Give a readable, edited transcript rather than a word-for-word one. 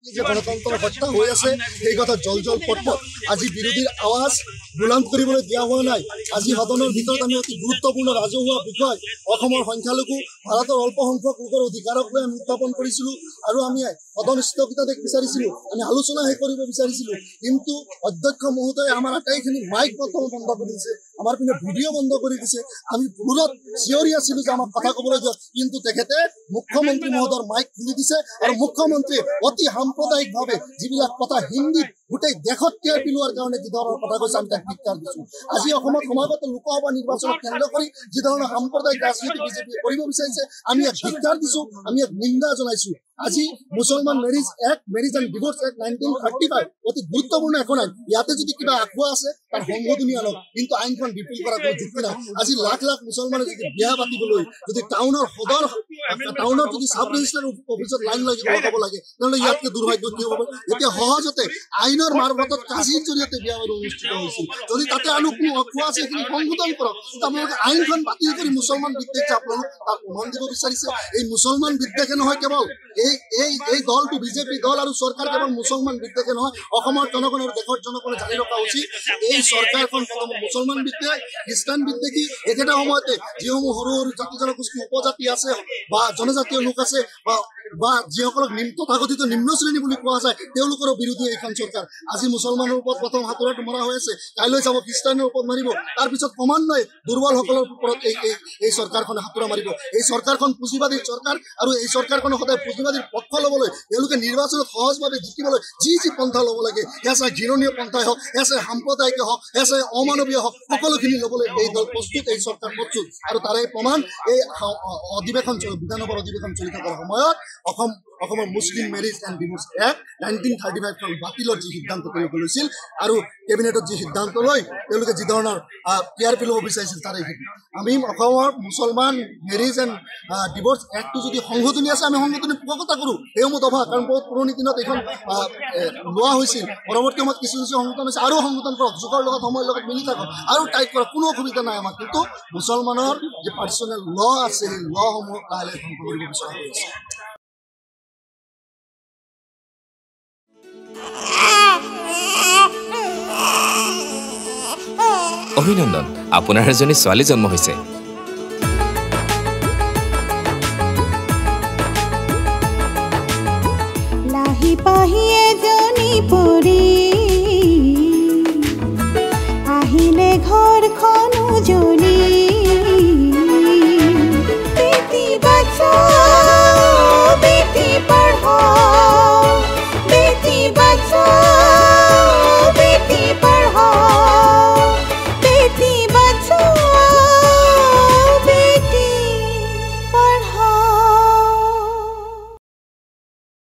যে গণতন্ত্ৰৰ হত্যা হৈ আছে সেই কথা জল পটপট আজি বিৰোধীৰ আৱাজ বুলন্দ কৰিবলৈ দিয়া হোৱা নাই। আজি সদনৰ ভিতৰত আমি অতি গুৰুত্বপূৰ্ণ ৰাজহুৱা বিষয় অসমৰ সংখ্যালঘু ভাৰতৰ অল্প সংখ্যক লোকৰ অধিকাৰক লৈ আমি উত্থাপন কৰিছিলোঁ আৰু আমি সদন স্থগিতাদেশ বিচাৰিছিলোঁ, আমি আলোচনাহে কৰিব বিচাৰিছিলোঁ। কিন্তু অধ্যক্ষ মহোদয়ে আমাৰ আটাইখিনি মাইক প্ৰথম বন্ধ কৰি দিছে, আমাৰ পিনে ভিডিঅ' বন্ধ কৰি দিছে। আমি ভুলত চিঞৰি আছিলোঁ যে আমাক কথা ক'বলৈ দিয়ক, কিন্তু তেখেতে মুখ্যমন্ত্ৰী মহোদয়ৰ মাইক খুলি দিছে আৰু মুখ্যমন্ত্ৰীয়ে অতি সাম্প্ৰদায়িকভাৱে যিবিলাক কথা হিন্দীত গোটেই দেশত তিয়াই পেলোৱাৰ কাৰণে যি ধৰণৰ কথা কৈছে আমি তাক ধিক্কাৰ দিছোঁ। আজি অসমত সমাগত লোকসভা নিৰ্বাচনক কেন্দ্ৰ কৰি যি ধৰণৰ সাম্প্ৰদায়িক ৰাজনীতি বিজেপিয়ে কৰিব বিচাৰিছে আমি ইয়াক ধিক্কাৰ দিছোঁ, আমি ইয়াক নিন্দা জনাইছোঁ। আজি মুছলমান মেৰিজ এণ্ড ডিভোৰ্চ এক্ট 1935 অতি গুৰুত্বপূৰ্ণ এখন আইন। ইয়াতে যদি কিবা আঁকোৱা আছে তাৰ সংশোধনী আনক, কিন্তু আইনখন ৰিপিল কৰাৰ কোনো যুক্তি নাই। আজি লাখ লাখ মুছলমানে যদি বিয়া পাতিবলৈ যদি টাউনৰ যদি চাব ৰেজিষ্টাৰ অফিচত লাইন লগাব লাগে তেনেহ'লে ইয়াতকৈ দুৰ্ভাগ্য কি হ'ব? এতিয়া সহজতে আইনৰ মাৰফতত কাজিৰ জৰিয়তে বিয়া বাৰু অনুষ্ঠিত হৈছিল। যদি তাতে আৰু কোনো আঁকোৱা আছে সেইখিনি সংশোধন কৰক। আপোনালোকে আইনখন বাতিল কৰি মুছলমান বিদ্বেষ যে আপোনালোক তাক প্ৰমাণ দিব বিচাৰিছে। এই মুছলমান বিদ্বেষে নহয়, কেৱল এই দলটো বিজেপি দল আৰু চৰকাৰ কেৱল মুছলমান বিদ্বেষে নহয়, অসমৰ জনগণ আৰু দেশৰ জনগণে জানি ৰখা উচিত এই চৰকাৰখন মুছলমান বিদ্বেষ খ্ৰীষ্টান বিদ্বেষী। একেটা সময়তে যিসমূহ সৰু সৰু জাতি জনগোষ্ঠী উপজাতি আছে বা জনজাতীয় লোক আছে বা যিসকলক তথাকথিত নিম্ন শ্ৰেণী বুলি কোৱা যায় তেওঁলোকৰো বিৰোধী এইখন চৰকাৰ। আজি মুছলমানৰ ওপৰত প্ৰথম হাতোৰাটো মৰা হৈ আছে, কাইলৈ যাব খ্ৰীষ্টানৰ ওপৰত মাৰিব, তাৰপিছত ক্ৰমান্বয়ে দুৰ্বলসকলৰ ওপৰত এই চৰকাৰখনে হাতোৰা মাৰিব। এই চৰকাৰখন পুঁজিবাদী চৰকাৰ আৰু এই চৰকাৰখনে সদায় পুঁজিবাদীৰ পক্ষ ল'বলৈ তেওঁলোকে নিৰ্বাচনত সহজভাৱে জিকিবলৈ যি পন্থা ল'ব লাগে, সেয়া চাই ঘৃণনীয় পন্থাই হওক, সেয়া চাই সাম্প্ৰদায়িকে হওক, সেয়া চাই অমানৱীয় হওক, সকলোখিনি ল'বলৈ এই দল প্ৰস্তুত, এই চৰকাৰ প্ৰস্তুত। আৰু তাৰে প্ৰমাণ এই বিধানসভাৰ অধিৱেশন চলি থকাৰ সময়ত অসমৰ মুছলিম মেৰিজ এণ্ড ডিভোৰ্চ এক্ট 1935খন বাতিলৰ যি সিদ্ধান্ত তেওঁলোকে লৈছিল আৰু কেবিনেটত যি সিদ্ধান্ত লৈ তেওঁলোকে যি ধৰণৰ ক্লিয়াৰ পেলাব বিচাৰিছিল তাৰে আমি অসমৰ মুছলমান মেৰিজ এণ্ড ডিভোৰ্চ এক্টটো যদি সংশোধনী আছে আমি সংশোধনী পোষকতা কৰোঁ। সেইসমূহ দফা কাৰণ বহুত পুৰণি দিনত এইখন লোৱা হৈছিল, পৰৱৰ্তী সময়ত কিছু সংশোধন হৈছে, আৰু সংশোধন কৰক, যুগৰ লগত সময়ৰ লগত মিলি থাকক আৰু টাইট কৰক, কোনো অসুবিধা নাই আমাৰ। কিন্তু মুছলমানৰ যে পাৰ্চনেল ল আছে সেই লসমূহ লাহে লাহে ধ্বংস কৰিব বিচৰা হৈছে। অভিনন্দন, আপোনাৰ এজনী ছোৱালী জন্ম হৈছে। লাহি পাহি এজনী পৰি